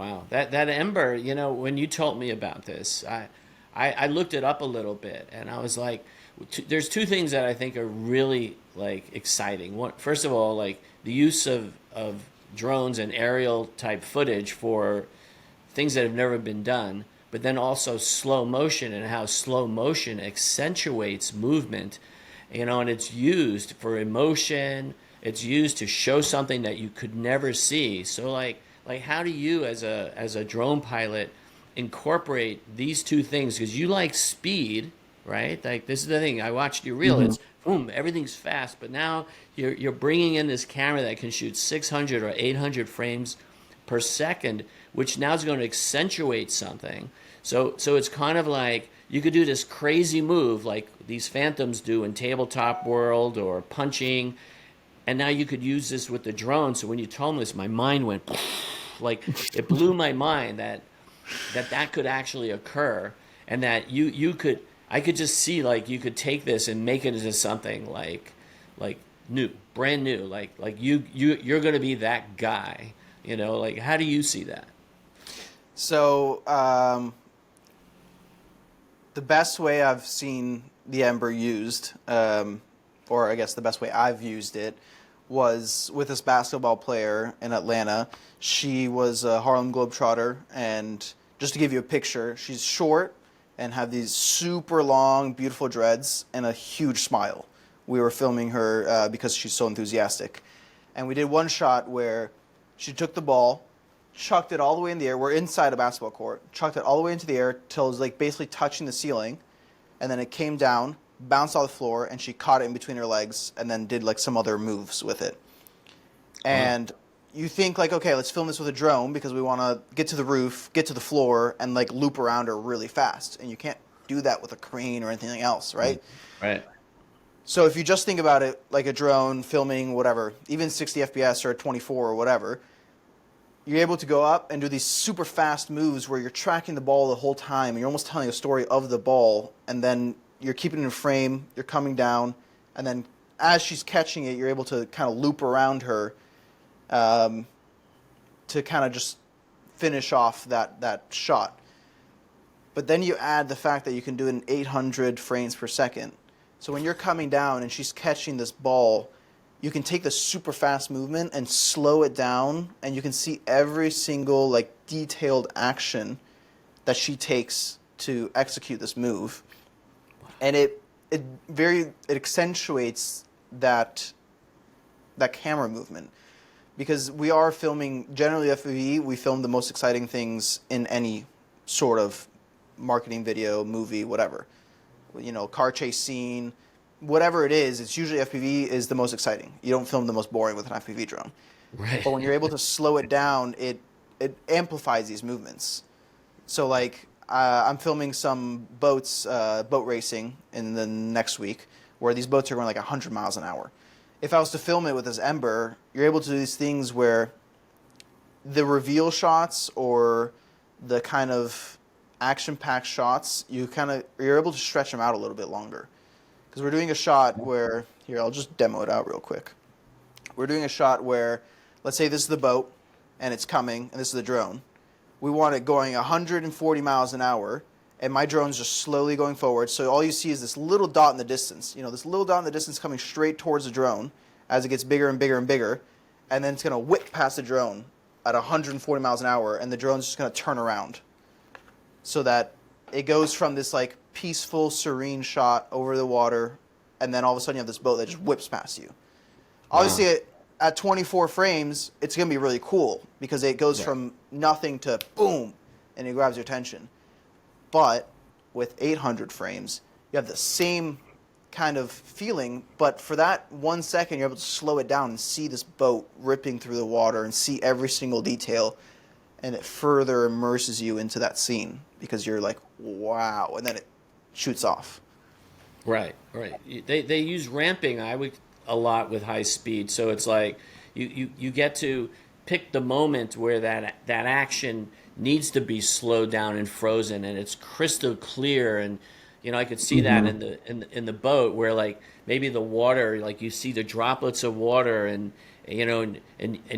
Wow. That ember, when you told me about this, I looked it up a little bit and I was like, there's two things that I think are really like exciting. One, first of all, like the use of drones and aerial type footage for things that have never been done, but then also slow motion and how slow motion accentuates movement, and it's used for emotion. It's used to show something that you could never see. So like how do you as a drone pilot incorporate these two things? Because you like speed, right? Like this is the thing. I watched you reel. Hmm. It's boom, everything's fast, but now you're bringing in this camera that can shoot 600 or 800 frames per second, which now is going to accentuate something. So it's kind of like you could do this crazy move like these phantoms do in tabletop world or punching, and now you could use this with the drone. So when you told me this, my mind went like it blew my mind that could actually occur, and that you could I could just see like you could take this and make it into something like new, brand new, like you're going to be that guy. Like how do you see that? So, the best way I've seen the Ember used, or I guess the best way I've used it, was with this basketball player in Atlanta. She was a Harlem Globetrotter, and just to give you a picture, she's short and have these super long, beautiful dreads and a huge smile. We were filming her because she's so enthusiastic. And we did one shot where she took the ball, chucked it all the way in the air. We're inside a basketball court. Chucked it all the way into the air till it was like basically touching the ceiling, and then it came down, bounced off the floor, and she caught it in between her legs, and then did like some other moves with it. Wow. And you think like, okay, let's film this with a drone because we want to get to the roof, get to the floor, and like loop around her really fast. And you can't do that with a crane or anything else, right? Right. So if you just think about it like a drone filming whatever, even 60 FPS or 24 or whatever, you're able to go up and do these super fast moves where you're tracking the ball the whole time and you're almost telling a story of the ball, and then you're keeping it in frame, you're coming down, and then as she's catching it, you're able to kind of loop around her, um, to kind of just finish off that shot. But then you add the fact that you can do it in 800 frames per second. So when you're coming down and she's catching this ball, you can take the super fast movement and slow it down, and you can see every single like detailed action that she takes to execute this move. And it accentuates that camera movement, because we are filming generally FPV. We film the most exciting things in any sort of marketing video, movie, whatever. Car chase scene, whatever it is, it's usually FPV is the most exciting. You don't film the most boring with an FPV drone. Right. But when you're able to slow it down, it amplifies these movements. So like I'm filming some boat racing in the next week, where these boats are going like 100 miles an hour. If I was to film it with this Ember, you're able to do these things where the reveal shots or the kind of action-packed shots, you're able to stretch them out a little bit longer. Because we're doing a shot where, here, I'll just demo it out real quick. We're doing a shot where, let's say this is the boat, and it's coming, and this is the drone. We want it going 140 miles an hour, and my drone's just slowly going forward, so all you see is this little dot in the distance. This little dot in the distance coming straight towards the drone as it gets bigger and bigger and bigger, and then it's going to whip past the drone at 140 miles an hour, and the drone's just going to turn around. So that it goes from this like peaceful, serene shot over the water, and then all of a sudden you have this boat that just whips past you. Wow. Obviously, at 24 frames, it's going to be really cool because it goes Right. from nothing to boom, and it grabs your attention. But with 800 frames, you have the same kind of feeling, but for that 1 second, you're able to slow it down and see this boat ripping through the water and see every single detail, and it further immerses you into that scene because you're like, wow, and then it shoots off. Right, right. They use ramping I would a lot with high speed, so it's like you get to pick the moment where that action needs to be slowed down and frozen, and it's crystal clear. And I could see that in the boat where like maybe the water, like you see the droplets of water, and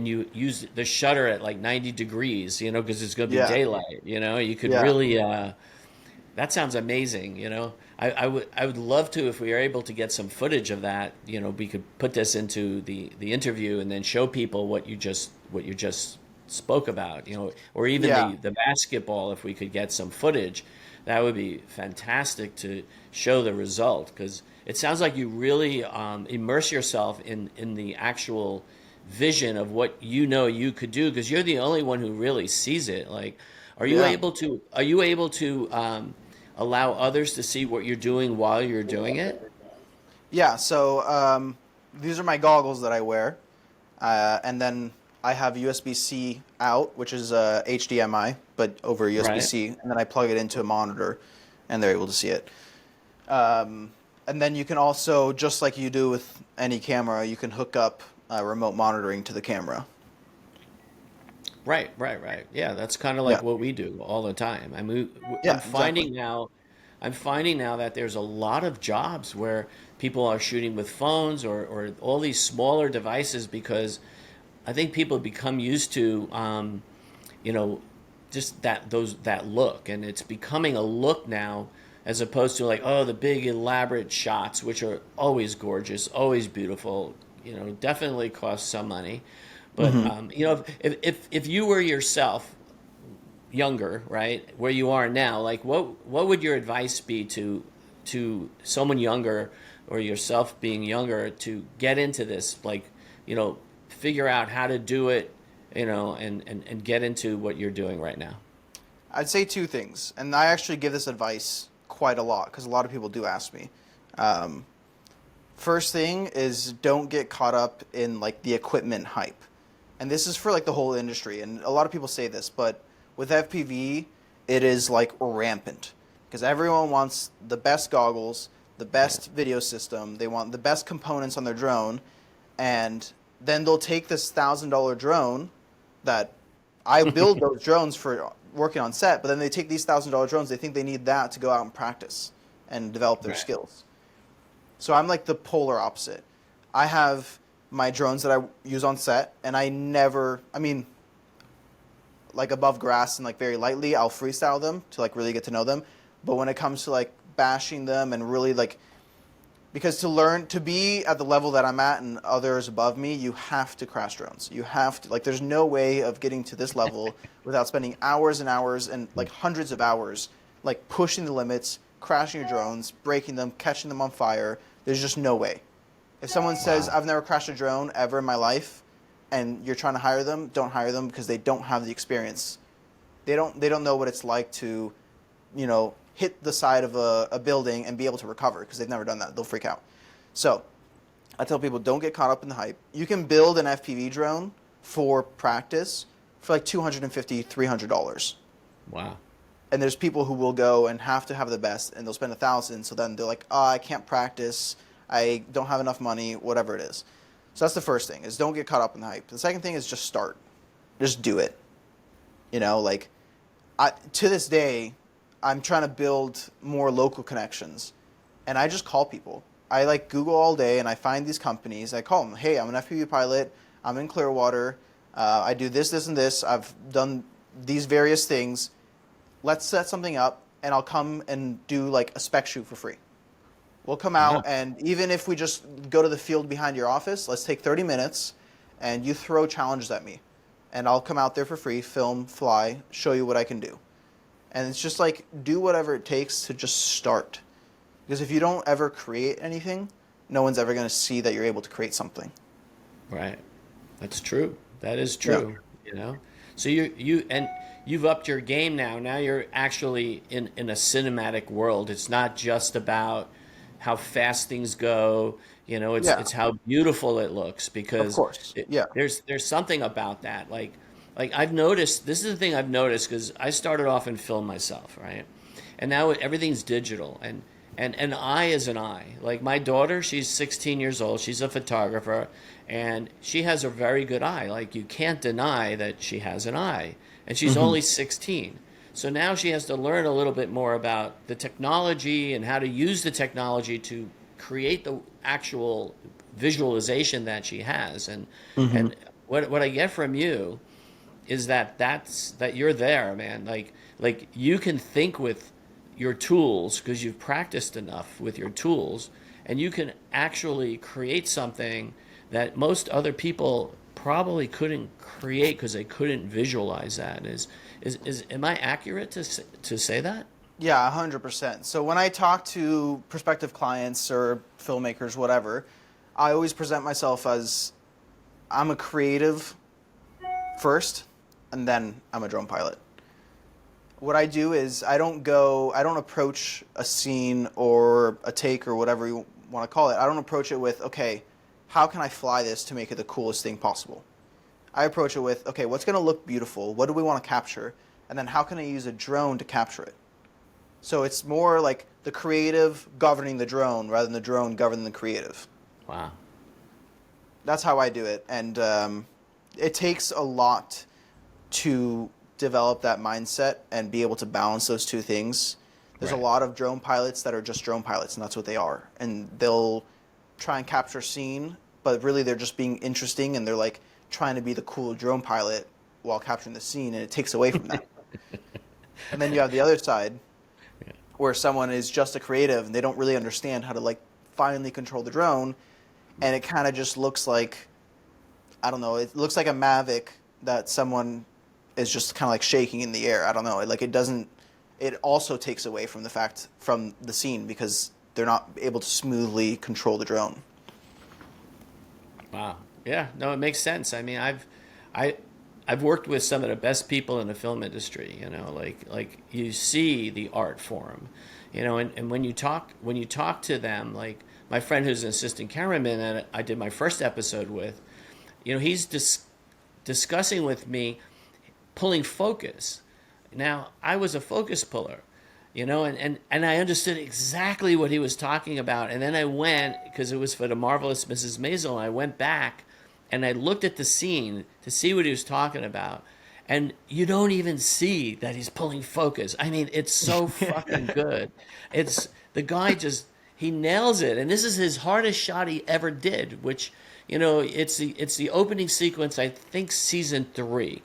you use the shutter at like 90 degrees, because it's going to be Yeah, daylight. You could yeah. really. That sounds amazing. I would love to, if we are able to get some footage of that. We could put this into the interview and then show people what you just spoke about. Or even Yeah. the basketball. If we could get some footage, that would be fantastic to show the result, because it sounds like you really immerse yourself in the actual vision of what you could do, because you're the only one who really sees it. Like, Yeah. are you able to allow others to see what you're doing while you're doing it? Yeah. So these are my goggles that I wear, and then I have USB-C out, which is HDMI, but over Right. USB-C, and then I plug it into a monitor, and they're able to see it. Um, and then you can also, just like you do with any camera, you can hook up remote monitoring to the camera. Right, right, right. Yeah, that's kind of Yeah. like what we do all the time. I mean, I'm Yeah. Exactly. finding now, I'm finding now that there's a lot of jobs where people are shooting with phones or all these smaller devices, because I think people become used to, you know, just that look, and it's becoming a look now, as opposed to like, oh, the big elaborate shots, which are always gorgeous, always beautiful. Definitely cost some money, but Hmm. if you were yourself younger, right, where you are now, like what would your advice be to someone younger, or yourself being younger, to get into this, like, figure out how to do it, and get into what you're doing right now? I'd say two things, and I actually give this advice quite a lot because a lot of people do ask me. Um, First thing is, don't get caught up in like the equipment hype. And this is for like the whole industry, and a lot of people say this, but with FPV it is like rampant because everyone wants the best goggles, the Yeah. best video system, they want the best components on their drone, and then they'll take this $1,000 drone that I build those drones for working on set, but then they take these $1,000 drones, they think they need that to go out and practice and develop their Right. skills. So I'm like the polar opposite. I have my drones that I use on set, and I mean, like above grass and like very lightly, I'll freestyle them to like really get to know them. But when it comes to like bashing them and really like, because to learn to be at the level that I'm at and others above me, you have to crash drones. You have to, like, there's no way of getting to this level without spending hours and hours and like hundreds of hours, like pushing the limits, crashing your drones, breaking them, catching them on fire. There's just no way. If someone says, Wow. I've never crashed a drone ever in my life, and you're trying to hire them, don't hire them because they don't have the experience. They don't know what it's like to, hit the side of a building and be able to recover because they've never done that. They'll freak out. So I tell people, don't get caught up in the hype. You can build an FPV drone for practice for like $250, $300. Wow. And there's people who will go and have to have the best, and they'll spend 1,000. So then they're like, oh, I can't practice. I don't have enough money, whatever it is. So that's the first thing, is don't get caught up in the hype. The second thing is just start. Just do it. Like to this day, I'm trying to build more local connections, and I just call people. I like Google all day, and I find these companies. I call them. Hey, I'm an FPV pilot. I'm in Clearwater. I do this, this, and this. I've done these various things. Let's set something up, and I'll come and do like a spec shoot for free. We'll come Yeah. out, and even if we just go to the field behind your office, let's take 30 minutes, and you throw challenges at me, and I'll come out there for free, film, fly, show you what I can do. And it's just like, do whatever it takes to just start. Because if you don't ever create anything, no one's ever going to see that you're able to create something. Right. That's true. That is Yeah. true. So you've upped your game now. Now you're actually in a cinematic world. It's not just about how fast things go. It's Yeah, it's how beautiful it looks, of because course. Yeah. there's something about that. Like I've noticed, this is the thing I've noticed, because I started off in film myself, right? And now everything's digital, and an eye is an eye. Like my daughter, she's 16 years old. She's a photographer, and she has a very good eye. Like, you can't deny that she has an eye, and she's Hmm. only 16. So now she has to learn a little bit more about the technology and how to use the technology to create the actual visualization that she has. Mm-hmm. And what I get from you is that you're there, man. Like you can think with your tools because you've practiced enough with your tools, and you can actually create something that most other people probably couldn't create because they couldn't visualize that. Is am I accurate to say that? Yeah, 100%. So when I talk to prospective clients or filmmakers, whatever, I always present myself as I'm a creative first, and then I'm a drone pilot. What I do is I don't approach a scene or a take or whatever you want to call it. I don't approach it with, okay, how can I fly this to make it the coolest thing possible? I approach it with, okay, what's going to look beautiful? What do we want to capture? And then how can I use a drone to capture it? So it's more like the creative governing the drone rather than the drone governing the creative. Wow. That's how I do it. And it takes a lot to develop that mindset and be able to balance those two things. There's a Right. lot of drone pilots that are just drone pilots, and that's what they are. And they'll try and capture a scene, but really they're just being interesting, and they're like trying to be the cool drone pilot while capturing the scene, and it takes away from that. And then you have the other side where someone is just a creative and they don't really understand how to like finely control the drone, and it kind of just looks like, I don't know, it looks like a Mavic that someone is just kind of like shaking in the air. I don't know. Like it doesn't. It also takes away from the fact from the scene because they're not able to smoothly control the drone. Wow. Yeah. No, it makes sense. I mean, I, I've worked with some of the best people in the film industry. You know, like you see the art form. You know, and when you talk to them, like my friend who's an assistant cameraman that I did my first episode with, you know, he's discussing with me pulling focus. Now, I was a focus puller, you know, and I understood exactly what he was talking about. And then I went, because it was for the Marvelous Mrs. Maisel, I went back and I looked at the scene to see what he was talking about. And you don't even see that he's pulling focus. I mean, it's so fucking good. It's the guy just he nails it. And this is his hardest shot he ever did, which, you know, it's the opening sequence, I think season 3.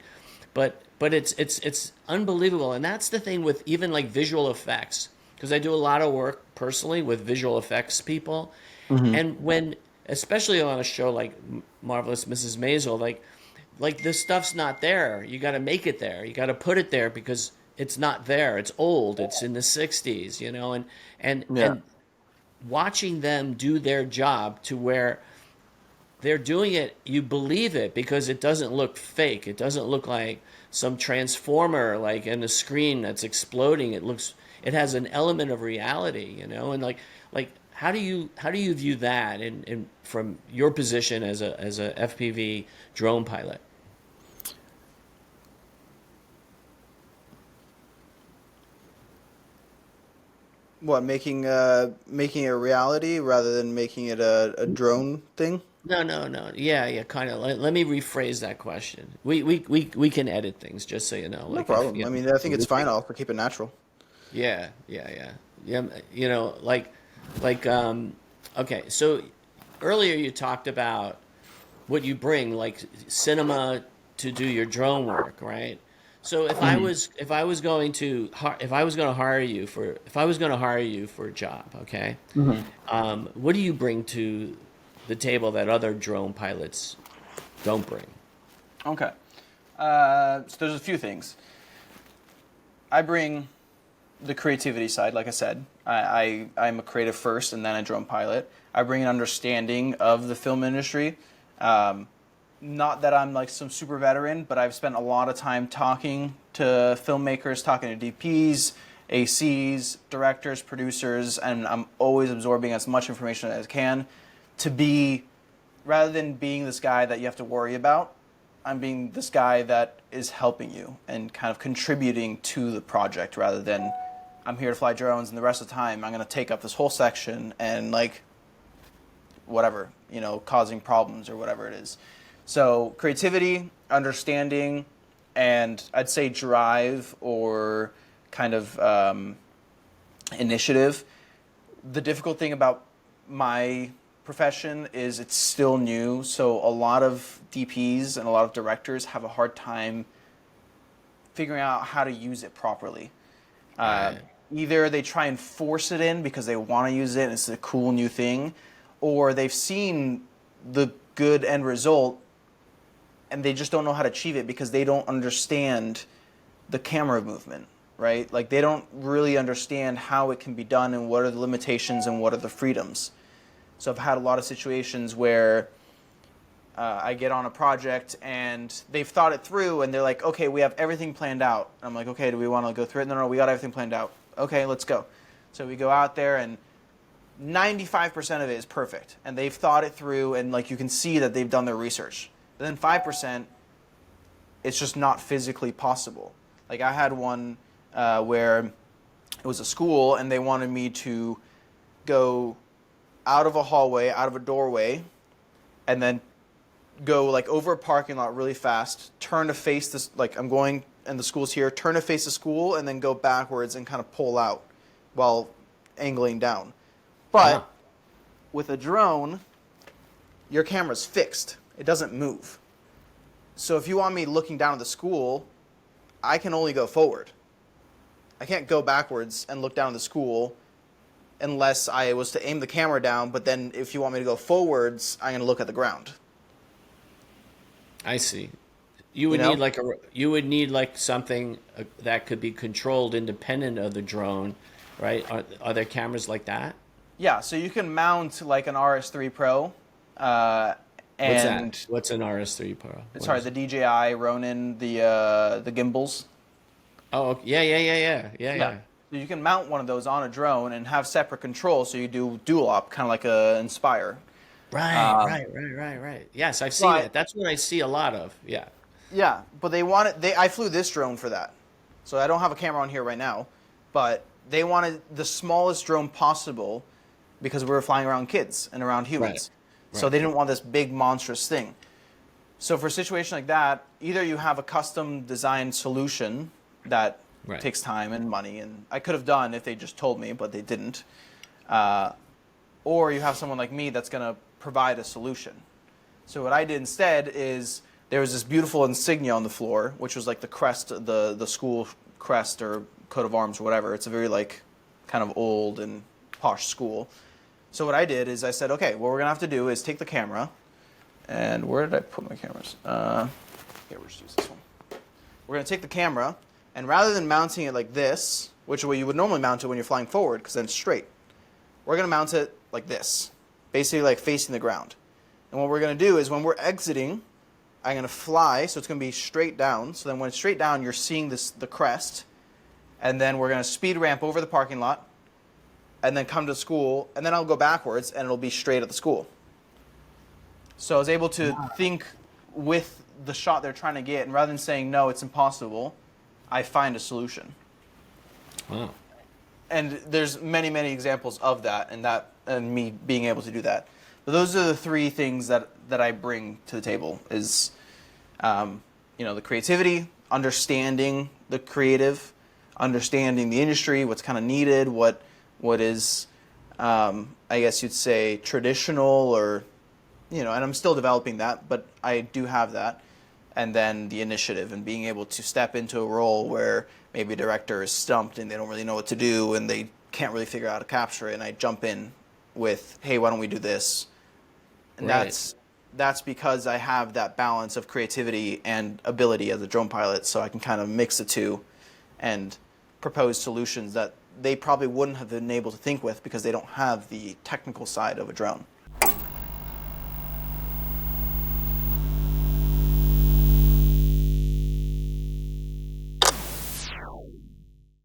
But it's unbelievable, and that's the thing with even like visual effects, because I do a lot of work personally with visual effects people, Mm-hmm. and when especially on a show like Marvelous Mrs. Maisel, like this stuff's not there. You got to make it there. You got to put it there because it's not there. It's old. It's in the '60s, you know, Yeah. and watching them do their job to where they're doing it, you believe it because it doesn't look fake. It doesn't look like some transformer like in the screen that's exploding. It has an element of reality, you know. And like how do you view that in from your position as a FPV drone pilot? What, making it a reality rather than making it a drone thing? No, no, no. Yeah, yeah, kind of. Let me rephrase that question. We can edit things, just so you know. No Like if problem. you I know, mean, I think it's we fine. think, I'll keep it natural. yeah, yeah, yeah, yeah. You know, like okay. So earlier you talked about what you bring, like cinema, to do your drone work, right? So Mhm. if I was going to hire you for if I was going to hire you for a job, okay, Mhm. what do you bring to the table that other drone pilots don't bring? Okay. So there's a few things. I bring the creativity side, like I said. I'm a creative first and then a drone pilot. I bring an understanding of the film industry. Um, Not that I'm like some super veteran, but I've spent a lot of time talking to filmmakers, talking to DPs, ACs, directors, producers, and I'm always absorbing as much information as I can to be, rather than being this guy that you have to worry about, I'm being this guy that is helping you and kind of contributing to the project rather than I'm here to fly drones and the rest of the time I'm going to take up this whole section and like whatever, you know, causing problems or whatever it is. So creativity, understanding, and I'd say drive or kind of initiative. The difficult thing about my profession is it's still new, so a lot of DPs and a lot of directors have a hard time figuring out how to use it properly. Right. Either they try and force it in because they want to use it and it's a cool new thing, or they've seen the good end result and they just don't know how to achieve it because they don't understand the camera movement, right? Like they don't really understand how it can be done and what are the limitations and what are the freedoms. So I've had a lot of situations where I get on a project and they've thought it through and they're like, okay, we have everything planned out. I'm like, okay, do we want to go through it? No, we got everything planned out. Okay, let's go. So we go out there and 95% of it is perfect. And they've thought it through and like you can see that they've done their research. But then 5%, it's just not physically possible. Like I had one where it was a school and they wanted me to go out of a hallway, out of a doorway, and then go like over a parking lot really fast, turn to face this, like I'm going and the school's here, turn to face the school and then go backwards and kind of pull out while angling down. But with a drone, your camera's fixed. It doesn't move. So if you want me looking down at the school, I can only go forward. I can't go backwards and look down at the school unless I was to aim the camera down, but then if you want me to go forwards, I'm going to look at the ground. I see. You would need like something that could be controlled independent of the drone, right? Are there cameras like that? Yeah, so you can mount like an RS3 Pro. What's that? What's an RS3 Pro? Sorry, the DJI Ronin, the gimbals. Oh, yeah. So you can mount one of those on a drone and have separate controls, so you do dual op, kind of like a Inspire. Right. Yes, I've seen it. That's what I see a lot of. Yeah. Yeah, but they wanted. I flew this drone for that, so I don't have a camera on here right now, but they wanted the smallest drone possible because we were flying around kids and around humans. Right. So they didn't want this big monstrous thing. So for a situation like that, either you have a custom designed solution that takes time and money, and I could have done if they just told me, but they didn't. Or you have someone like me that's going to provide a solution. So what I did instead is there was this beautiful insignia on the floor, which was like the crest, the school crest or coat of arms or whatever. It's a very like kind of old and posh school. So what I did is I said, okay, what we're going to have to do is take the camera, and where did I put my cameras? Here, we'll just use this one. We're going to take the camera, and rather than mounting it like this, which is where you would normally mount it when you're flying forward, because then it's straight, we're going to mount it like this, basically like facing the ground. And what we're going to do is when we're exiting, I'm going to fly, so it's going to be straight down. So then when it's straight down, you're seeing the crest, and then we're going to speed ramp over the parking lot, and then come to school, and then I'll go backwards, and it'll be straight at the school. So I was able to think with the shot they're trying to get, and rather than saying, no, it's impossible, I find a solution. Wow. And there's many, many examples of that, and me being able to do that. But those are the three things that I bring to the table is, the creativity, understanding the creative, understanding the industry, what's kind of needed, what is, I guess you'd say, traditional or, and I'm still developing that, but I do have that. And then the initiative and being able to step into a role where maybe a director is stumped and they don't really know what to do and they can't really figure out how to capture it. And I jump in with, hey, why don't we do this? And that's because I have that balance of creativity and ability as a drone pilot, so I can kind of mix the two and propose solutions that they probably wouldn't have been able to think with because they don't have the technical side of a drone.